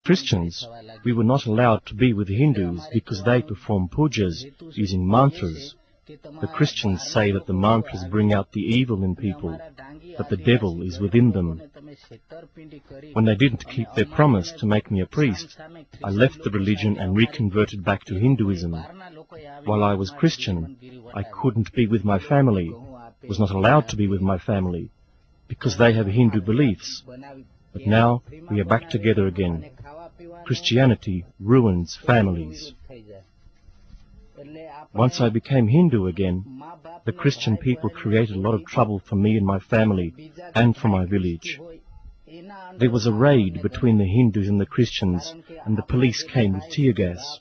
Christians, we were not allowed to be with Hindus because they perform pujas using mantras. The Christians say that the mantras bring out the evil in people, that the devil is within them. When they didn't keep their promise to make me a priest, I left the religion and reconverted back to Hinduism. While I was Christian, I couldn't be with my family, was not allowed to be with my family, because they have Hindu beliefs. But now we are back together again. Christianity ruins families. Once I became Hindu again, the Christian people created a lot of trouble for me and my family and for my village. There was a raid between the Hindus and the Christians, and the police came with tear gas.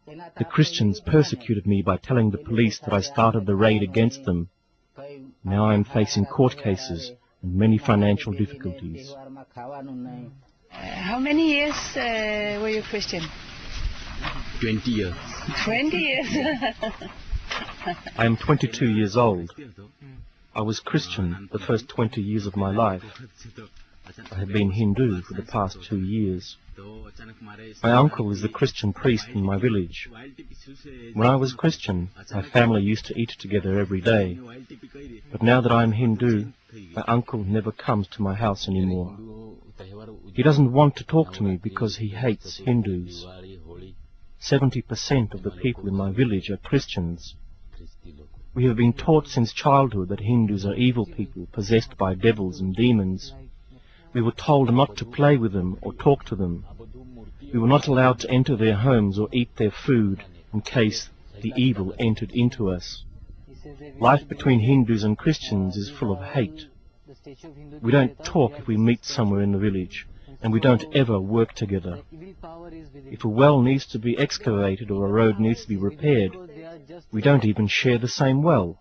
The Christians persecuted me by telling the police that I started the raid against them. Now I am facing court cases and many financial difficulties. How many years were you Christian? 20 years. 20 years? I am 22 years old. I was Christian the first 20 years of my life. I have been Hindu for the past 2 years. My uncle is the Christian priest in my village. When I was Christian, my family used to eat together every day. But now that I am Hindu, my uncle never comes to my house anymore. He doesn't want to talk to me because he hates Hindus. 70% of the people in my village are Christians. We have been taught since childhood that Hindus are evil people possessed by devils and demons. We were told not to play with them or talk to them. We were not allowed to enter their homes or eat their food in case the evil entered into us. Life between Hindus and Christians is full of hate. We don't talk if we meet somewhere in the village, and we don't ever work together. If a well needs to be excavated or a road needs to be repaired, we don't even share the same well.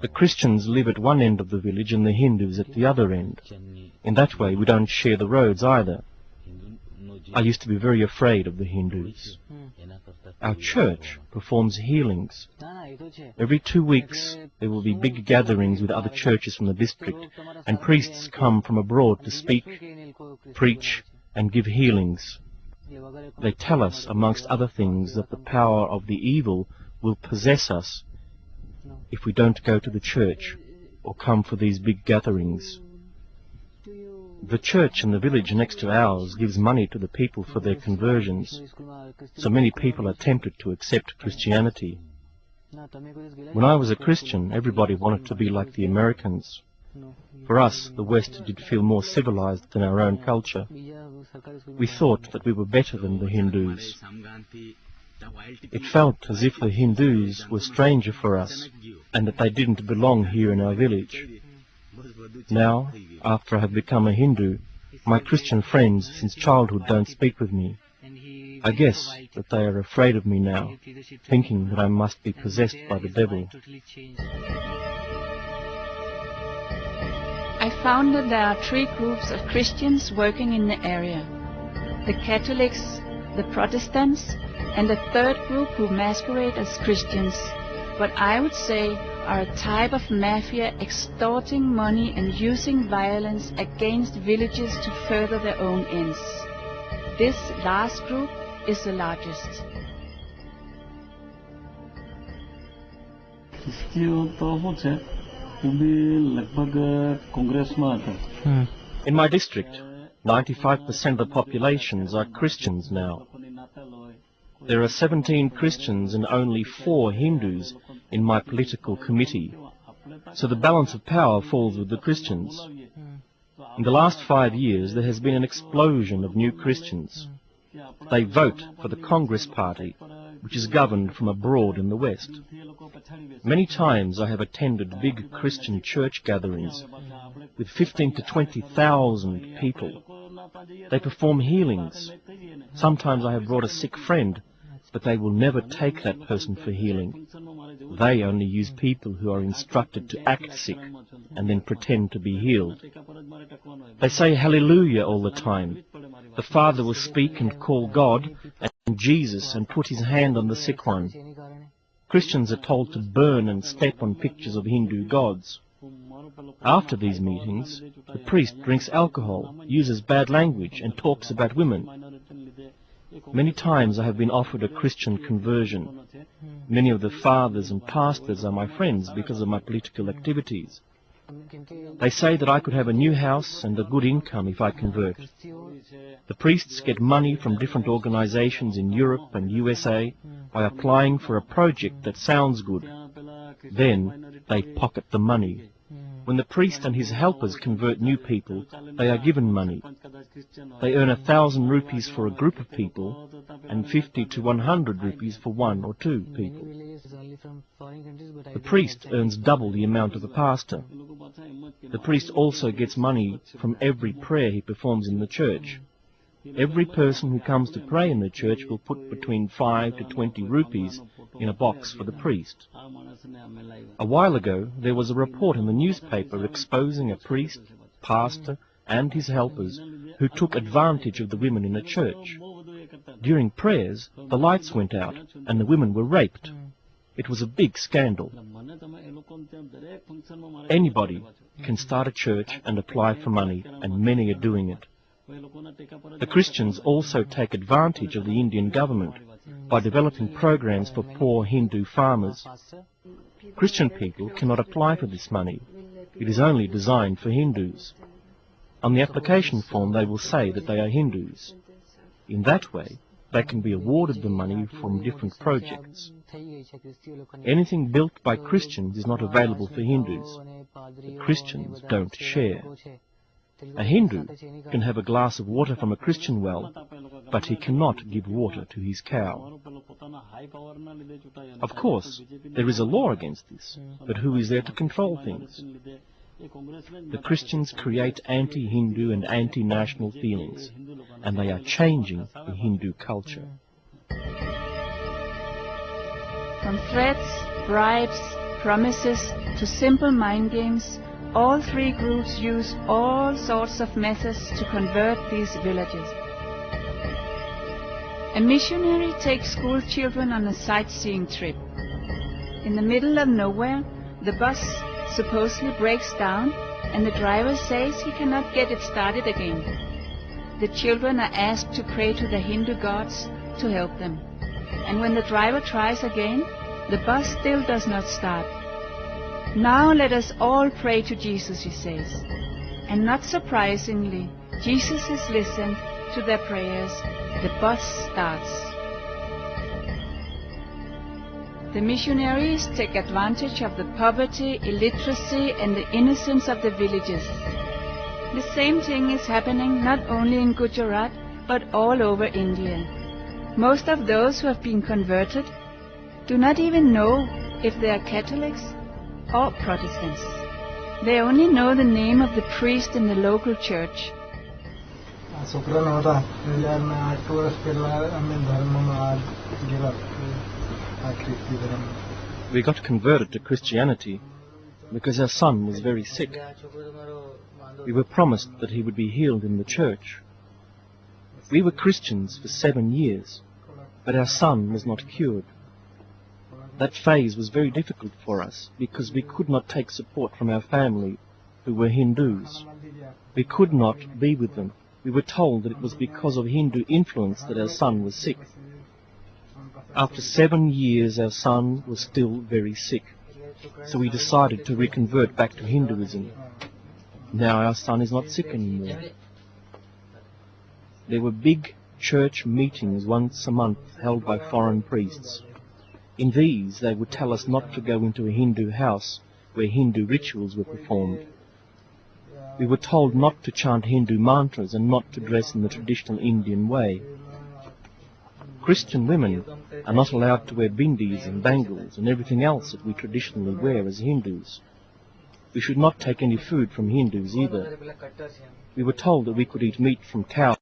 The Christians live at one end of the village and the Hindus at the other end. In that way we don't share the roads either. I used to be very afraid of the Hindus. Our church performs healings. Every 2 weeks there will be big gatherings with other churches from the district, and priests come from abroad to speak, preach, and give healings. They tell us, amongst other things, that the power of the evil will possess us if we don't go to the church or come for these big gatherings. The church in the village next to ours gives money to the people for their conversions, so many people are tempted to accept Christianity. When I was a Christian, everybody wanted to be like the Americans. For us, the West did feel more civilized than our own culture. We thought that we were better than the Hindus. It felt as if the Hindus were stranger for us, and that they didn't belong here in our village. Now, after I have become a Hindu, my Christian friends since childhood don't speak with me. I guess that they are afraid of me now, thinking that I must be possessed by the devil. I found that there are 3 groups of Christians working in the area: the Catholics, the Protestants, and a 3rd group who masquerade as Christians, but I would say are a type of mafia extorting money and using violence against villages to further their own ends. This last group is the largest. In my district, 95% of the populations are Christians now. There are 17 Christians and only 4 Hindus in my political committee, so the balance of power falls with the Christians. In the last 5 years there has been an explosion of new Christians. They vote for the Congress Party, which is governed from abroad in the West. Many times I have attended big Christian church gatherings with 15 to 20,000 people. They perform healings. Sometimes I have brought a sick friend, but they will never take that person for healing. They only use people who are instructed to act sick and then pretend to be healed. They say hallelujah all the time. The Father will speak and call God and Jesus and put his hand on the sick one. Christians are told to burn and step on pictures of Hindu gods. After these meetings, the priest drinks alcohol, uses bad language, and talks about women. Many times I have been offered a Christian conversion. Many of the fathers and pastors are my friends because of my political activities. They say that I could have a new house and a good income if I convert. The priests get money from different organizations in Europe and USA by applying for a project that sounds good. Then they pocket the money. When the priest and his helpers convert new people, they are given money. They earn 1,000 rupees for a group of people and 50 to 100 rupees for one or two people. The priest earns double the amount of a pastor. The priest also gets money from every prayer he performs in the church. Every person who comes to pray in the church will put between 5 to 20 rupees in a box for the priest. A while ago, there was a report in the newspaper exposing a priest, pastor, and his helpers who took advantage of the women in the church. During prayers, the lights went out and the women were raped. It was a big scandal. Anybody can start a church and apply for money, and many are doing it. The Christians also take advantage of the Indian government by developing programs for poor Hindu farmers. Christian people cannot apply for this money. It is only designed for Hindus. On the application form they will say that they are Hindus. In that way, they can be awarded the money from different projects. Anything built by Christians is not available for Hindus. The Christians don't share. A Hindu can have a glass of water from a Christian well, but he cannot give water to his cow. Of course, there is a law against this, but who is there to control things? The Christians create anti-Hindu and anti-national feelings, and they are changing the Hindu culture. From threats, bribes, promises, to simple mind games, all three groups use all sorts of methods to convert these villages. A missionary takes school children on a sightseeing trip. In the middle of nowhere, the bus supposedly breaks down, and the driver says he cannot get it started again. The children are asked to pray to the Hindu gods to help them. And when the driver tries again, the bus still does not start. Now let us all pray to Jesus, he says. And not surprisingly, Jesus has listened to their prayers. The bus starts. The missionaries take advantage of the poverty, illiteracy, and the innocence of the villages. The same thing is happening not only in Gujarat, but all over India. Most of those who have been converted do not even know if they are Catholics or Protestants. They only know the name of the priest in the local church. We got converted to Christianity because our son was very sick. We were promised that he would be healed in the church. We were Christians for 7 years, but our son was not cured. That phase was very difficult for us because we could not take support from our family, who were Hindus. We could not be with them. We were told that it was because of Hindu influence that our son was sick. After 7 years, our son was still very sick, so we decided to reconvert back to Hinduism. Now our son is not sick anymore. There were big church meetings once a month held by foreign priests. In these, they would tell us not to go into a Hindu house where Hindu rituals were performed. We were told not to chant Hindu mantras and not to dress in the traditional Indian way. Christian women are not allowed to wear bindis and bangles and everything else that we traditionally wear as Hindus. We should not take any food from Hindus either. We were told that we could eat meat from cows